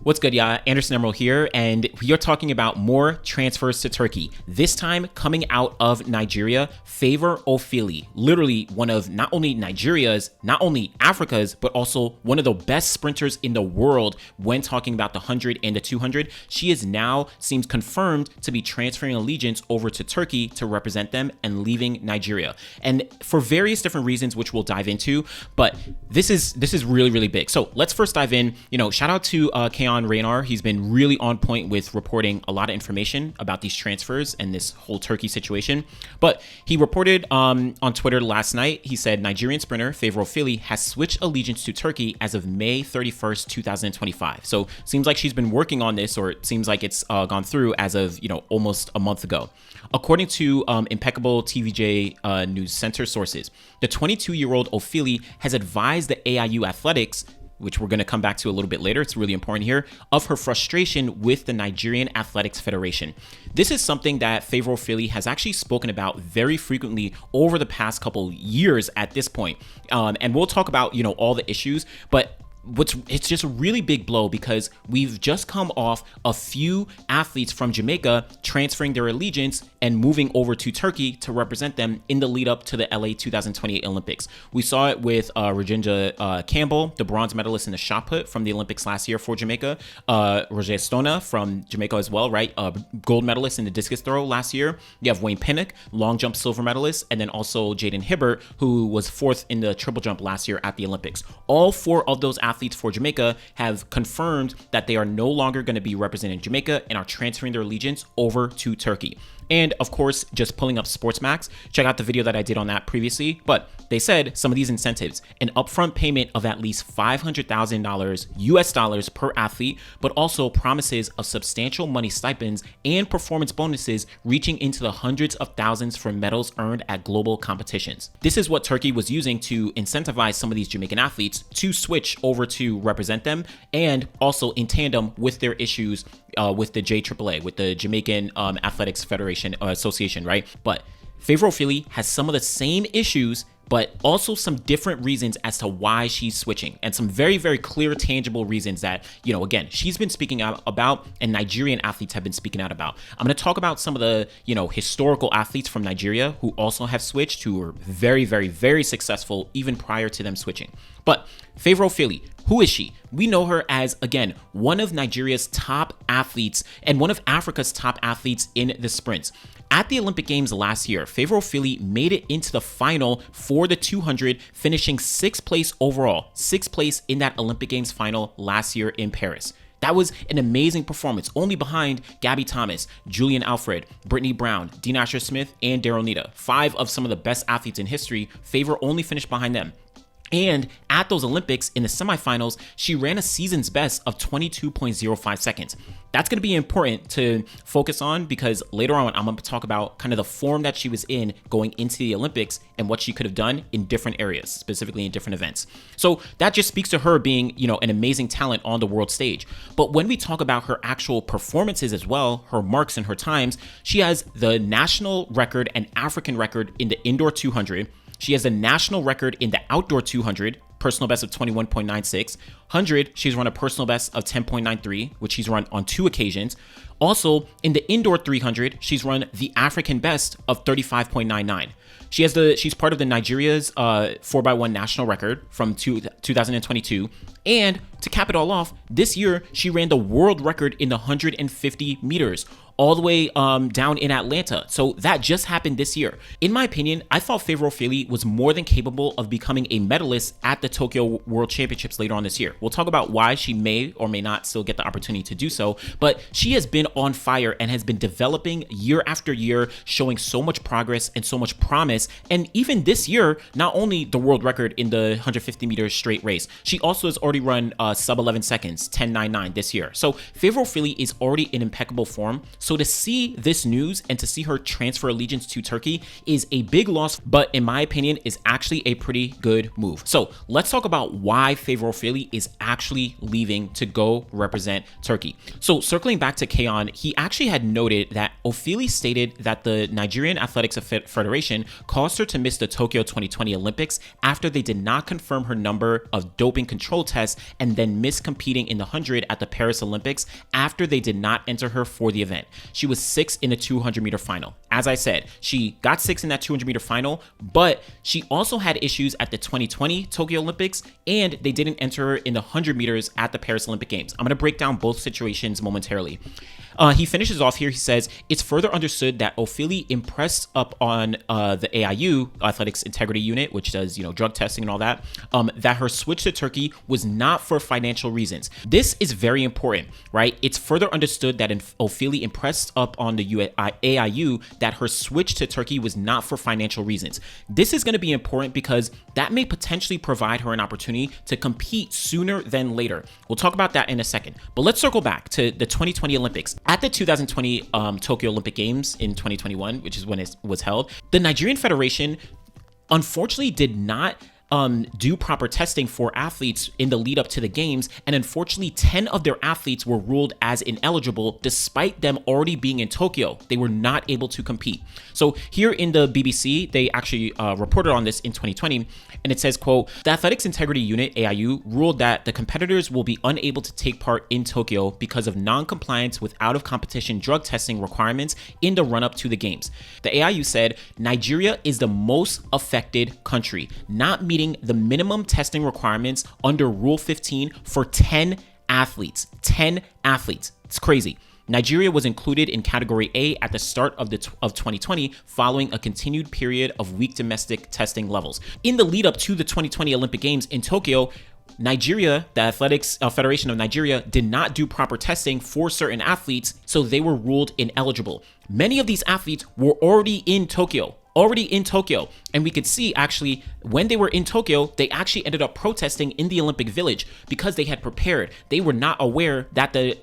What's good, y'all? Anderson Emerald here, and we are talking about more transfers to Turkey. This time coming out of Nigeria, Favour Ofili, literally one of not only Nigeria's, not only Africa's, but also one of the best sprinters in the world when talking about the 100 and the 200. She is now seems confirmed to be transferring allegiance over to Turkey to represent them and leaving Nigeria. And for various different reasons, which we'll dive into, but this is really, really big. So let's first dive in. Shout out to Kaon Raynar. He's been really on point with reporting a lot of information about these transfers and this whole Turkey situation. But he reported on Twitter last night, he said Nigerian sprinter Favour Ofili has switched allegiance to Turkey as of May 31st, 2025. So seems like she's been working on this, or it seems like it's gone through as of, almost a month ago. According to impeccable TVJ News Center sources, the 22-year-old Ofili has advised the AIU Athletics, which we're going to come back to a little bit later, it's really important here, of her frustration with the Nigerian Athletics Federation. This is something that Favour Ofili has actually spoken about very frequently over the past couple years at this point. And we'll talk about, all the issues, but it's just a really big blow because we've just come off a few athletes from Jamaica transferring their allegiance and moving over to Turkey to represent them in the lead up to the LA 2028 Olympics. We saw it with Rajinja Campbell, the bronze medalist in the shot put from the Olympics last year for Jamaica. Roger Stona from Jamaica as well, right? Gold medalist in the discus throw last year. You have Wayne Pinnock, long jump silver medalist, and then also Jaden Hibbert, who was fourth in the triple jump last year at the Olympics. All four of those athletes for Jamaica have confirmed that they are no longer going to be representing Jamaica and are transferring their allegiance over to Turkey. And of course, just pulling up SportsMax, check out the video that I did on that previously. But they said some of these incentives, an upfront payment of at least $500,000 US dollars per athlete, but also promises of substantial money stipends and performance bonuses reaching into the hundreds of thousands for medals earned at global competitions. This is what Turkey was using to incentivize some of these Jamaican athletes to switch over to represent them, and also in tandem with their issues with the JAAA, with the Jamaican Athletics Federation Association, right? But Favour Ofili has some of the same issues, but also some different reasons as to why she's switching, and some very, very clear, tangible reasons that, again, she's been speaking out about and Nigerian athletes have been speaking out about. I'm going to talk about some of the, historical athletes from Nigeria who also have switched, who were very, very, very successful even prior to them switching. But Favour Ofili, who is she? We know her as, again, one of Nigeria's top athletes and one of Africa's top athletes in the sprints. At the Olympic Games last year, Favour Ofili made it into the final for the 200, finishing 6th place overall, 6th place in that Olympic Games final last year in Paris. That was an amazing performance, only behind Gabby Thomas, Julian Alfred, Brittany Brown, Dean Asher Smith, and Daryl Nita. 5 of some of the best athletes in history. Favour only finished behind them. And at those Olympics, in the semifinals, she ran a season's best of 22.05 seconds. That's going to be important to focus on because later on, I'm going to talk about kind of the form that she was in going into the Olympics and what she could have done in different areas, specifically in different events. So that just speaks to her being, an amazing talent on the world stage. But when we talk about her actual performances as well, her marks and her times, she has the national record and African record in the indoor 200. She has a national record in the outdoor 200, personal best of 21.96. 100, she's run a personal best of 10.93, which she's run on 2 occasions. Also, in the indoor 300, she's run the African best of 35.99. She's part of the Nigeria's 4x1 national record from 2022. And to cap it all off, this year, she ran the world record in the 150 meters, all the way down in Atlanta. So that just happened this year. In my opinion, I thought Favour Ofili was more than capable of becoming a medalist at the Tokyo World Championships later on this year. We'll talk about why she may or may not still get the opportunity to do so, but she has been on fire and has been developing year after year, showing so much progress and so much promise. And even this year, not only the world record in the 150 meters straight race, she also has already run sub 11 seconds, 10.99 this year. So Favour Ofili is already in impeccable form. So to see this news and to see her transfer allegiance to Turkey is a big loss, but in my opinion is actually a pretty good move. So let's talk about why Favour Ofili is actually leaving to go represent Turkey. So circling back to Kaon, he actually had noted that Ofili stated that the Nigerian Athletics Federation caused her to miss the Tokyo 2020 Olympics after they did not confirm her number of doping control tests tests and then missed competing in the 100 at the Paris Olympics after they did not enter her for the event. She was 6th in the 200-meter final. As I said, she got 6th in that 200-meter final, but she also had issues at the 2020 Tokyo Olympics, and they didn't enter her in the 100 meters at the Paris Olympic Games. I'm going to break down both situations momentarily. He finishes off here. He says, it's further understood that Ofili impressed up on the AIU, Athletics Integrity Unit, which does, drug testing and all that, that her switch to Turkey was not for financial reasons. This is very important, right? It's further understood that Ofili impressed up on the AIU that her switch to Turkey was not for financial reasons. This is going to be important because that may potentially provide her an opportunity to compete sooner than later. We'll talk about that in a second, but let's circle back to the 2020 Olympics. At the 2020 Tokyo Olympic Games in 2021, which is when it was held, the Nigerian Federation unfortunately did not do proper testing for athletes in the lead up to the games, and unfortunately 10 of their athletes were ruled as ineligible despite them already being in Tokyo. They were not able to compete. So here in the BBC, they actually reported on this in 2020, and it says, quote, the Athletics Integrity Unit, AIU, ruled that the competitors will be unable to take part in Tokyo because of non-compliance with out-of-competition drug testing requirements in the run-up to the games. The AIU said Nigeria is the most affected country, not meeting the minimum testing requirements under Rule 15 for 10 athletes. 10 athletes. It's crazy. Nigeria was included in Category A at the start of 2020 following a continued period of weak domestic testing levels. In the lead up to the 2020 Olympic Games in Tokyo, Nigeria, the Athletics Federation of Nigeria, did not do proper testing for certain athletes, so they were ruled ineligible. Many of these athletes were already in Tokyo. And we could see actually when they were in Tokyo, they actually ended up protesting in the Olympic Village because they had prepared. They were not aware that the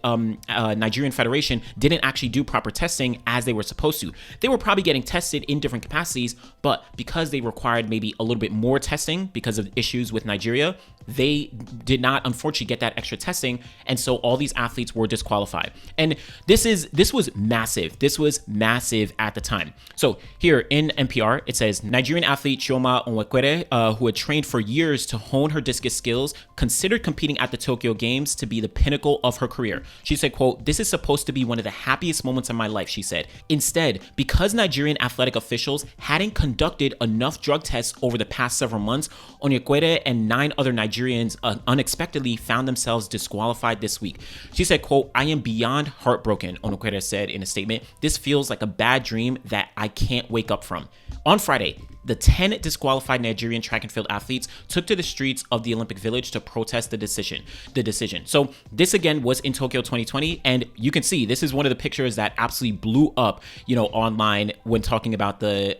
Nigerian Federation didn't actually do proper testing as they were supposed to. They were probably getting tested in different capacities, but because they required maybe a little bit more testing because of issues with Nigeria, they did not unfortunately get that extra testing, and so all these athletes were disqualified. And this was massive. This was massive at the time. So here in NPR, it says Nigerian athlete Chioma Onwekwere, who had trained for years to hone her discus skills, considered competing at the Tokyo Games to be the pinnacle of her career. She said, quote, this is supposed to be one of the happiest moments of my life, she said. Instead, because Nigerian athletic officials hadn't conducted enough drug tests over the past several months, Onwekwere and 9 other Nigerians unexpectedly found themselves disqualified this week. She said, quote, I am beyond heartbroken, Onwekwere said in a statement. This feels like a bad dream that I can't wake up from. On Friday, the 10 disqualified Nigerian track and field athletes took to the streets of the Olympic Village to protest the decision. So this again was in Tokyo 2020, and you can see this is one of the pictures that absolutely blew up, online when talking about the,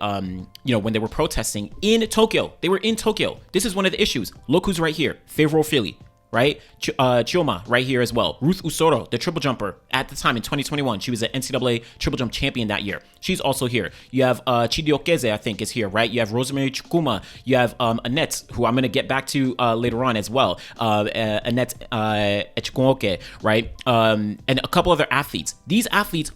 when they were protesting in Tokyo. They were in Tokyo. This is one of the issues. Look who's right here. Favour Ofili. Right? Chioma right here as well. Ruth Usoro, the triple jumper at the time in 2021. She was an NCAA triple jump champion that year. She's also here. You have Chidi Okeze, I think, is here, right? You have Rosemary Chukwuma. You have Annette, who I'm going to get back to later on as well. Annette Echikunwoke, right? And a couple other athletes. These athletes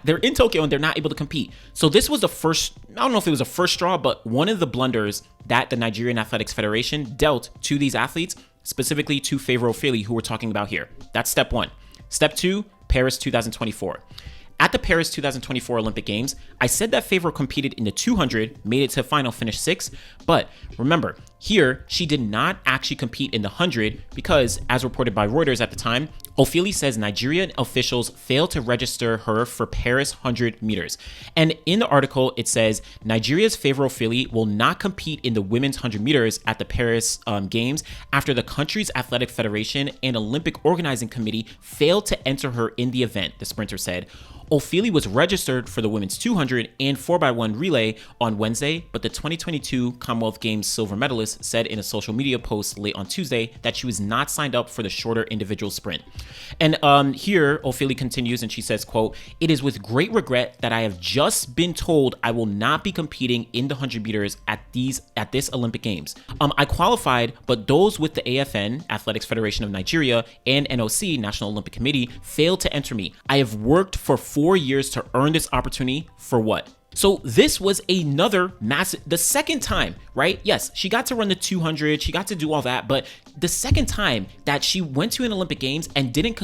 they're in Tokyo and they're not able to compete. So this was the first, I don't know if it was a first straw, but one of the blunders that the Nigerian Athletics Federation dealt to these athletes, specifically to Favour Ofili, who we're talking about here. That's step 1. Step 2, Paris 2024. At the Paris 2024 Olympic Games, I said that Favour competed in the 200, made it to final, finished 6th, but remember, here, she did not actually compete in the 100 because, as reported by Reuters at the time, Ofili says Nigerian officials failed to register her for Paris 100 meters. And in the article, it says Nigeria's Favour Ofili will not compete in the women's 100 meters at the Paris Games after the country's athletic federation and Olympic organizing committee failed to enter her in the event, the sprinter said. Ofili was registered for the women's 200 and 4x1 relay on Wednesday, but the 2022 Commonwealth Games silver medalist said in a social media post late on Tuesday that she was not signed up for the shorter individual sprint. And here, Ofili continues and she says, quote, it is with great regret that I have just been told I will not be competing in the 100 meters at this Olympic Games. I qualified, but those with the AFN, Athletics Federation of Nigeria, and NOC, National Olympic Committee, failed to enter me. I have worked for 4 years to earn this opportunity for what? So this was another massive, the second time, right? Yes, she got to run the 200, she got to do all that, but the second time that she went to an Olympic Games and didn't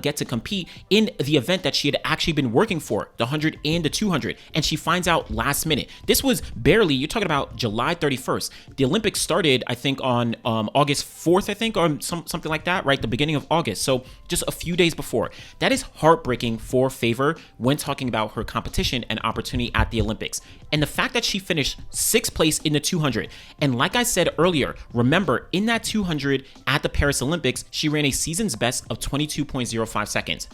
get to compete in the event that she had actually been working for, the 100 and the 200, and she finds out last minute. This was barely, you're talking about July 31st. The Olympics started, I think, on August 4th, I think, or something like that, right? The beginning of August. So just a few days before. That is heartbreaking for Favour when talking about her competition and opportunity at the Olympics. And the fact that she finished 6th place in the 200. And like I said earlier, remember, in that 200 at the Paris Olympics, she ran a season's best of 22.05 seconds.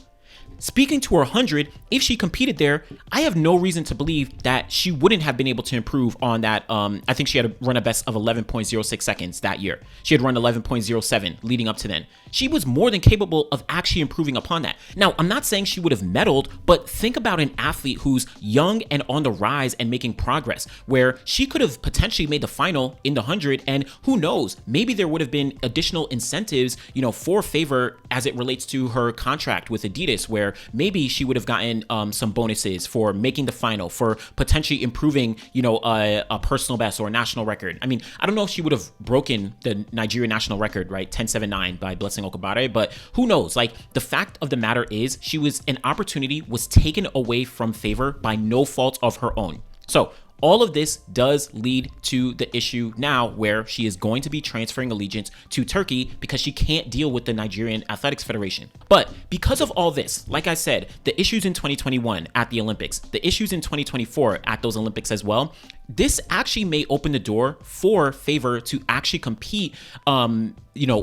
Speaking to her 100, if she competed there, I have no reason to believe that she wouldn't have been able to improve on that. I think she had run a best of 11.06 seconds that year. She had run 11.07 leading up to then. She was more than capable of actually improving upon that. Now, I'm not saying she would have medaled, but think about an athlete who's young and on the rise and making progress, where she could have potentially made the final in the 100, and who knows, maybe there would have been additional incentives, for Favour as it relates to her contract with Adidas, where maybe she would have gotten some bonuses for making the final, for potentially improving, a personal best or a national record. I mean, I don't know if she would have broken the Nigerian national record, right? 10.79 by Blessing Okabare, but who knows? Like, the fact of the matter is, an opportunity was taken away from Favour by no fault of her own. So all of this does lead to the issue now where she is going to be transferring allegiance to Turkey because she can't deal with the Nigerian Athletics Federation. But because of all this, like I said, the issues in 2021 at the Olympics, the issues in 2024 at those Olympics as well, this actually may open the door for Favour to actually compete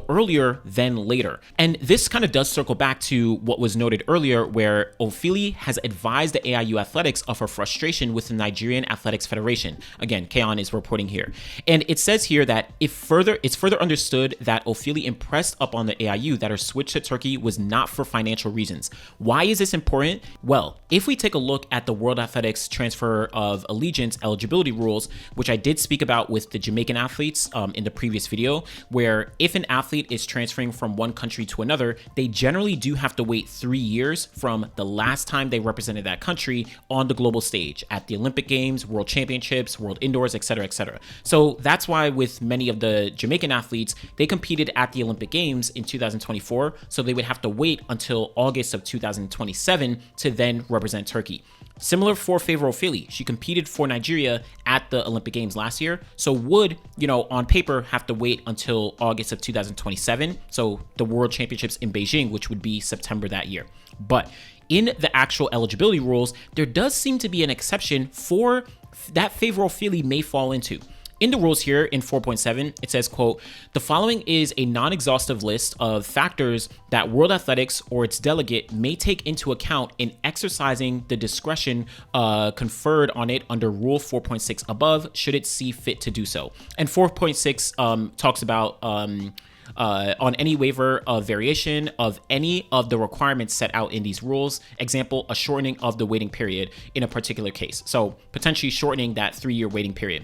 earlier than later. And this kind of does circle back to what was noted earlier, where Ofili has advised the AIU Athletics of her frustration with the Nigerian Athletics Federation. Again, Kaon is reporting here. And it says here that it's further understood that Ofili impressed upon the AIU that her switch to Turkey was not for financial reasons. Why is this important? Well, if we take a look at the World Athletics Transfer of Allegiance eligibility rules, which I did speak about with the Jamaican athletes in the previous video, where if an athlete is transferring from one country to another, they generally do have to wait 3 years from the last time they represented that country on the global stage at the Olympic Games, World Championships, World Indoors, etc., etc. So that's why with many of the Jamaican athletes, they competed at the Olympic Games in 2024, so they would have to wait until August of 2027 to then represent Turkey. Similar for Favour Ofili, she competed for Nigeria at the Olympic Games last year, so would, on paper, have to wait until August of 2027, so the World Championships in Beijing, which would be September that year. But in the actual eligibility rules, there does seem to be an exception for that Favour Ofili may fall into. In the rules here in 4.7, it says, quote, "The following is a non-exhaustive list of factors that World Athletics or its delegate may take into account in exercising the discretion conferred on it under Rule 4.6 above, should it see fit to do so." And 4.6 talks about on any waiver of variation of any of the requirements set out in these rules. Example, a shortening of the waiting period in a particular case. So potentially shortening that 3-year waiting period.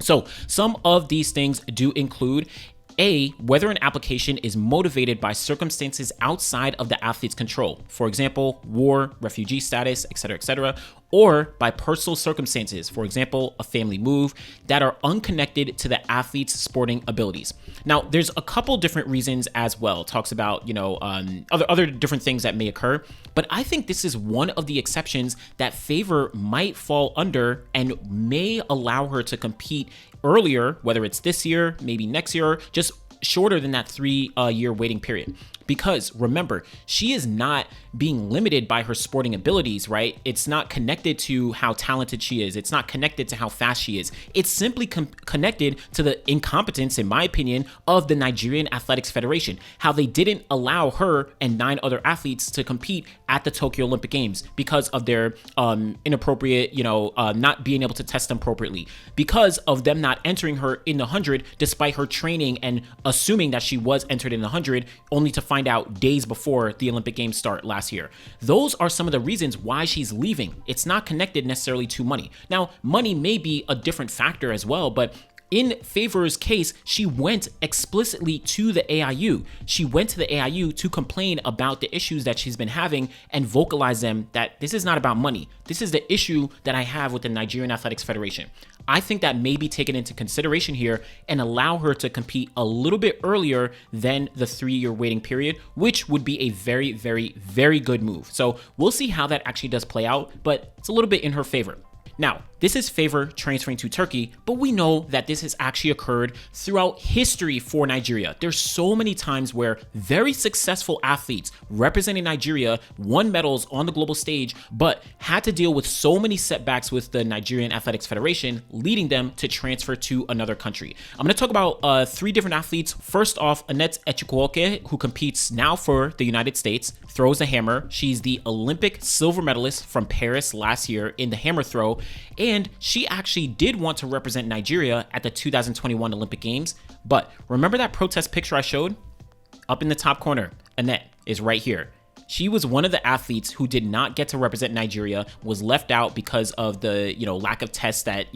So some of these things do include whether an application is motivated by circumstances outside of the athlete's control. For example, war, refugee status, etc., or by personal circumstances, for example, a family move, that are unconnected to the athlete's sporting abilities. Now, there's a couple different reasons as well. It talks about, other different things that may occur, but I think this is one of the exceptions that Favour might fall under and may allow her to compete earlier, whether it's this year, maybe next year, just shorter than that 3-year waiting period. Because remember, she is not being limited by her sporting abilities, right? It's not connected to how talented she is. It's not connected to how fast she is. It's simply connected to the incompetence, in my opinion, of the Nigerian Athletics Federation. How they didn't allow her and 9 other athletes to compete at the Tokyo Olympic Games because of their inappropriate, not being able to test them appropriately. Because of them not entering her in the 100, despite her training and assuming that she was entered in the 100, only to find out days before the Olympic Games start last year. Those are some of the reasons why she's leaving. It's not connected necessarily to money. Now, money may be a different factor as well, but In Favor's case, she went explicitly to the AIU. She went to the AIU to complain about the issues that she's been having and vocalize them that this is not about money. This is the issue that I have with the Nigerian Athletics Federation. I think that may be taken into consideration here and allow her to compete a little bit earlier than the 3-year waiting period, which would be a very, very, very good move. So we'll see how that actually does play out, but it's a little bit in her favor. Now, this is Favor transferring to Turkey, but we know that this has actually occurred throughout history for Nigeria. There's so many times where very successful athletes representing Nigeria won medals on the global stage, but had to deal with so many setbacks with the Nigerian Athletics Federation, leading them to transfer to another country. I'm going to talk about 3 different athletes. First off, Annette Echikunwoke, who competes now for the United States, throws the hammer. She's the Olympic silver medalist from Paris last year in the hammer throw, and she actually did want to represent Nigeria at the 2021 Olympic Games. But remember that protest picture I showed? Up in the top corner, Annette is right here. She was one of the athletes who did not get to represent Nigeria, was left out because of the, lack of tests that,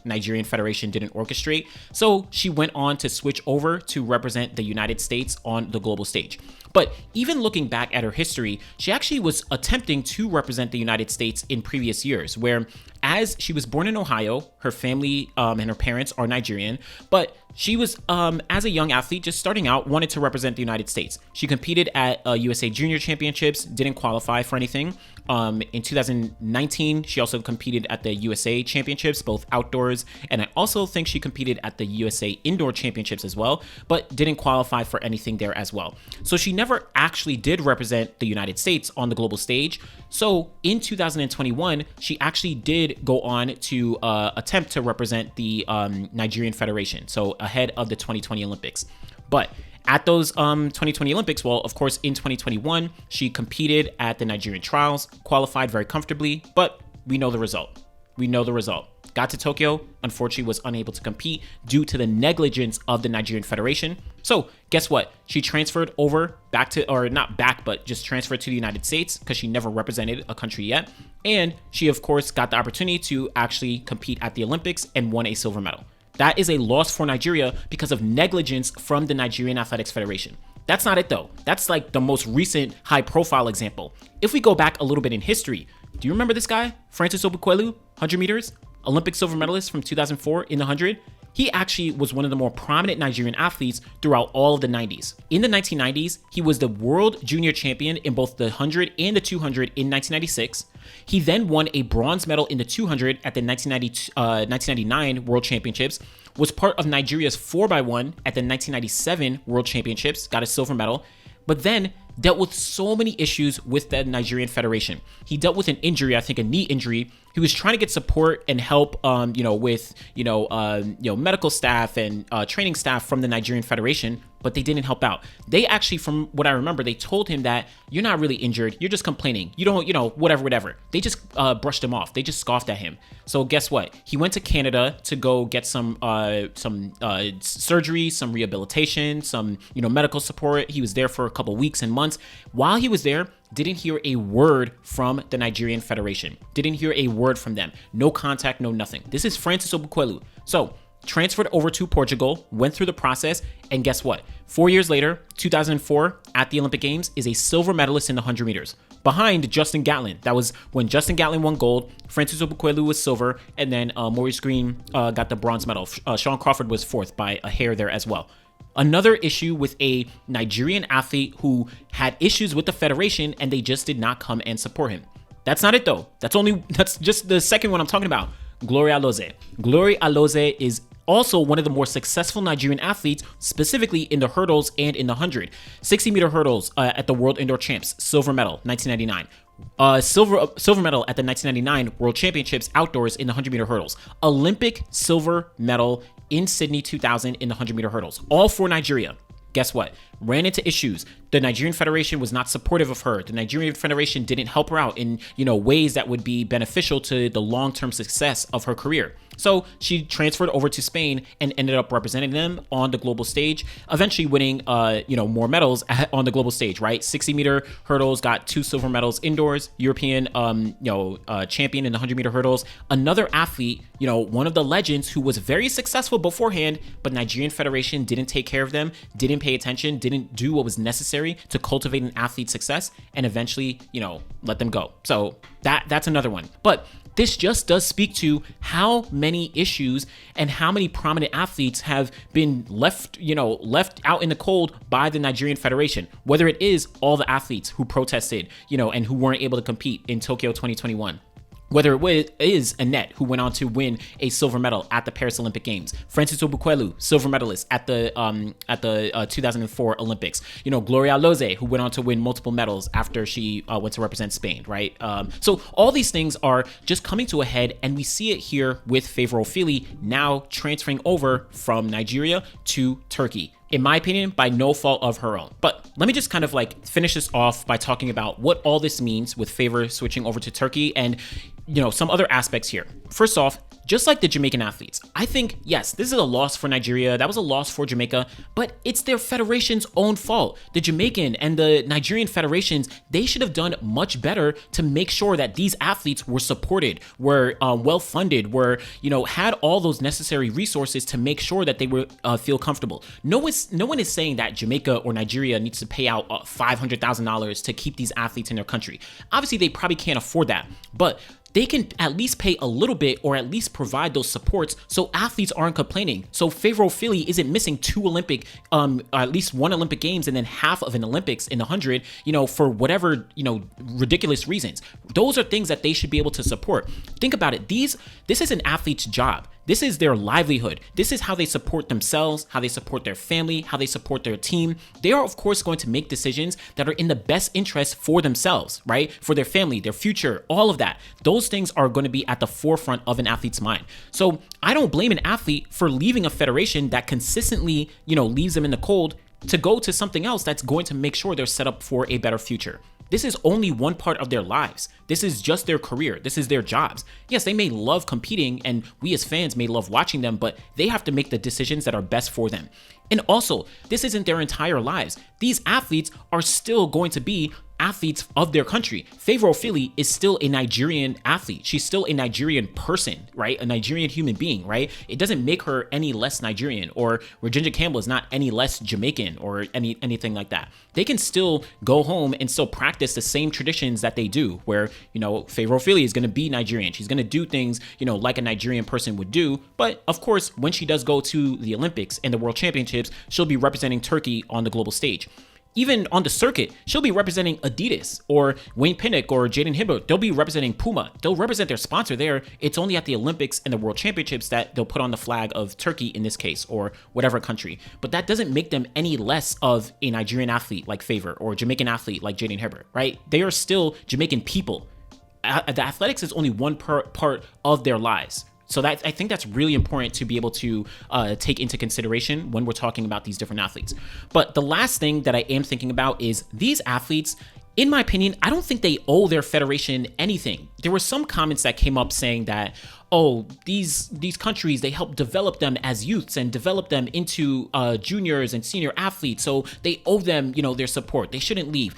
Nigerian Federation didn't orchestrate. So she went on to switch over to represent the United States on the global stage. But even looking back at her history, she actually was attempting to represent the United States in previous years, where as she was born in Ohio, her family and her parents are Nigerian, but she was, as a young athlete, just starting out, wanted to represent the United States. She competed at USA Junior Championships, didn't qualify for anything. In 2019, she also competed at the USA Championships, both outdoors, and I also think she competed at the USA Indoor Championships as well, but didn't qualify for anything there as well. So she never actually did represent the United States on the global stage. So in 2021, she actually did go on to attempt to represent the Nigerian Federation, so ahead of the 2020 Olympics. But at those 2020 Olympics, well, of course, in 2021, she competed at the Nigerian trials, qualified very comfortably, but we know the result. Got to Tokyo, unfortunately was unable to compete due to the negligence of the Nigerian Federation. So guess what? She transferred over back to, or not back, but just transferred to the United States because she never represented a country yet. And she, of course, got the opportunity to actually compete at the Olympics and won a silver medal. That is a loss for Nigeria because of negligence from the Nigerian Athletics Federation. That's not it though. That's like the most recent high profile example. If we go back a little bit in history, do you remember this guy? Francis Obikewlu, 100 meters, Olympic silver medalist from 2004 in the 100. He actually was one of the more prominent Nigerian athletes throughout all of the 90s. In the 1990s, he was the world junior champion in both the 100 and the 200 in 1996. He then won a bronze medal in the 200 at the 1999 World Championships, was part of Nigeria's 4x1 at the 1997 World Championships, got a silver medal, but then dealt with so many issues with the Nigerian Federation. He dealt with an injury, I think a knee injury. He was trying to get support and help, with medical staff and training staff from the Nigerian Federation, but they didn't help out. They actually, from what I remember, they told him that you're not really injured, you're just complaining. You don't, whatever. They just brushed him off. They just scoffed at him. So guess what? He went to Canada to go get some surgery, some rehabilitation, some medical support. He was there for a couple weeks and months. While he was there, didn't hear a word from the Nigerian Federation. Didn't hear a word from them. No contact, no nothing. This is Francis Obikewlu. So transferred over to Portugal, went through the process, and guess what? 4 years later, 2004, at the Olympic Games, is a silver medalist in the 100 meters. Behind Justin Gatlin. That was when Justin Gatlin won gold, Francis Obikewlu was silver, and then Maurice Green got the bronze medal. Sean Crawford was fourth by a hair there as well. Another issue with a Nigerian athlete who had issues with the federation and they just did not come and support him. That's not it though. That's just the second one I'm talking about. Gloria Alozie. Gloria Alozie is also one of the more successful Nigerian athletes, specifically in the hurdles and in the 100. 60-meter hurdles at the World Indoor Champs, silver medal, 1999. Silver medal at the 1999 World Championships outdoors in the 100-meter hurdles. Olympic silver medal in Sydney 2000 in the 100-meter hurdles. All for Nigeria. Guess what? Ran into issues. The Nigerian Federation was not supportive of her. The Nigerian Federation didn't help her out in, ways that would be beneficial to the long-term success of her career. So she transferred over to Spain and ended up representing them on the global stage, eventually winning, more medals on the global stage, right? 60-meter hurdles, got 2 silver medals indoors, European, champion in the 100-meter hurdles. Another athlete, one of the legends who was very successful beforehand, but Nigerian Federation didn't take care of them, didn't pay attention, didn't do what was necessary to cultivate an athlete's success, and eventually, let them go. So that's another one. But this just does speak to how many issues and how many prominent athletes have been left out in the cold by the Nigerian Federation, whether it is all the athletes who protested, and who weren't able to compete in Tokyo 2021. Whether it is Annette, who went on to win a silver medal at the Paris Olympic Games, Francis Obikewlu, silver medalist at the 2004 Olympics, Gloria Alozie, who went on to win multiple medals after she went to represent Spain, right? So all these things are just coming to a head, and we see it here with Favour Ofili now transferring over from Nigeria to Turkey. In my opinion, by no fault of her own. But let me just kind of finish this off by talking about what all this means with Favour switching over to Turkey and, some other aspects here. First off, just like the Jamaican athletes, I think, yes, this is a loss for Nigeria. That was a loss for Jamaica, but it's their federation's own fault. The Jamaican and the Nigerian federations, they should have done much better to make sure that these athletes were supported, were well-funded, were, had all those necessary resources to make sure that they were feel comfortable. No one is saying that Jamaica or Nigeria needs to pay out $500,000 to keep these athletes in their country. Obviously, they probably can't afford that, but they can at least pay a little bit or at least provide those supports so athletes aren't complaining. So Favour Ofili isn't missing at least 1 Olympic Games and then half of an Olympics in the 100, for whatever, ridiculous reasons. Those are things that they should be able to support. Think about it. This is an athlete's job. This is their livelihood. This is how they support themselves, how they support their family, how they support their team. They are, of course, going to make decisions that are in the best interest for themselves, right? For their family, their future, all of that. Those things are going to be at the forefront of an athlete's mind. So I don't blame an athlete for leaving a federation that consistently, leaves them in the cold to go to something else that's going to make sure they're set up for a better future. This is only one part of their lives. This is just their career. This is their jobs. Yes, they may love competing and we as fans may love watching them, but they have to make the decisions that are best for them. And also, this isn't their entire lives. These athletes are still going to be athletes of their country. Favour Ofili is still a Nigerian athlete. She's still a Nigerian person, right? A Nigerian human being, right? It doesn't make her any less Nigerian, or Virginia Campbell is not any less Jamaican or anything like that. They can still go home and still practice the same traditions that they do, where, Favour Ofili is going to be Nigerian. She's going to do things, like a Nigerian person would do. But of course, when she does go to the Olympics and the World Championships, she'll be representing Turkey on the global stage. Even on the circuit, she'll be representing Adidas or Wayne Pinnock or Jaden Hibbert. They'll be representing Puma. They'll represent their sponsor there. It's only at the Olympics and the World Championships that they'll put on the flag of Turkey in this case, or whatever country. But that doesn't make them any less of a Nigerian athlete like Favour or a Jamaican athlete like Jaden Hibbert, right? They are still Jamaican people. The athletics is only one part of their lives. So I think that's really important to be able to take into consideration when we're talking about these different athletes. But the last thing that I am thinking about is these athletes, in my opinion, I don't think they owe their federation anything. There were some comments that came up saying that, these countries, they help develop them as youths and develop them into juniors and senior athletes. So they owe them, their support. They shouldn't leave.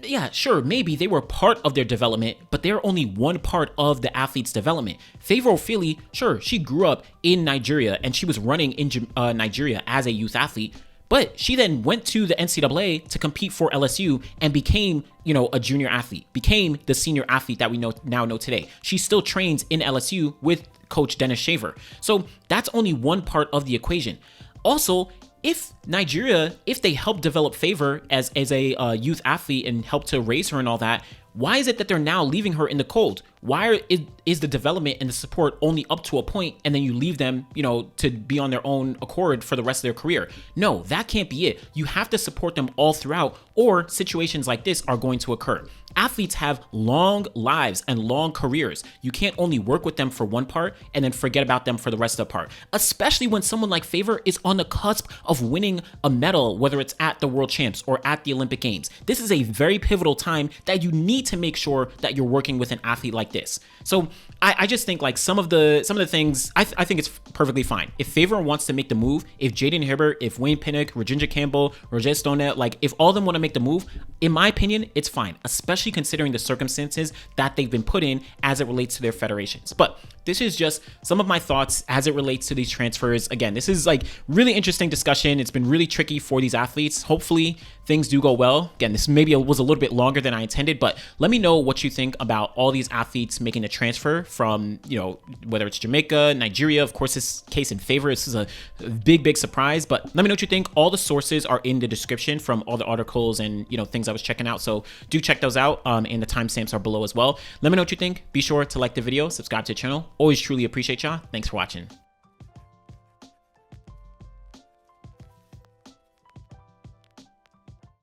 Yeah, sure, maybe they were part of their development, but they're only one part of the athlete's development. Favour Ofili, sure, she grew up in Nigeria and she was running in Nigeria as a youth athlete, but she then went to the NCAA to compete for LSU and became, a junior athlete, became the senior athlete that we now know today. She still trains in LSU with Coach Dennis Shaver. So that's only one part of the equation. Also, if Nigeria, if they help develop Favour as a youth athlete and help to raise her and all that, why is it that they're now leaving her in the cold? Why is the development and the support only up to a point and then you leave them, to be on their own accord for the rest of their career? No, that can't be it. You have to support them all throughout, or situations like this are going to occur. Athletes have long lives and long careers. You can't only work with them for one part and then forget about them for the rest of the part, especially when someone like Favour is on the cusp of winning a medal, whether it's at the World Champs or at the Olympic Games. This is a very pivotal time that you need to make sure that you're working with an athlete like this. So I just think like some of the things I think it's perfectly fine. If Favour wants to make the move, if Jaden Hibbert, if Wayne Pinnock, Rajinja Campbell, Roger Stonett, like if all of them want to make the move, in my opinion, it's fine, especially considering the circumstances that they've been put in as it relates to their federations. But this is just some of my thoughts as it relates to these transfers. Again, this is like really interesting discussion. It's been really tricky for these athletes. Hopefully things do go well. Again, this maybe was a little bit longer than I intended, but let me know what you think about all these athletes making a transfer from, you know, whether it's Jamaica, Nigeria. Of course, this case in Favour, this is a big surprise, but let me know what you think. All the sources are in the description from all the articles and, you know, things I was checking out. So do check those out. And the timestamps are below as well. Let me know what you think. Be sure to like the video, subscribe to the channel. Always truly appreciate y'all. Thanks for watching.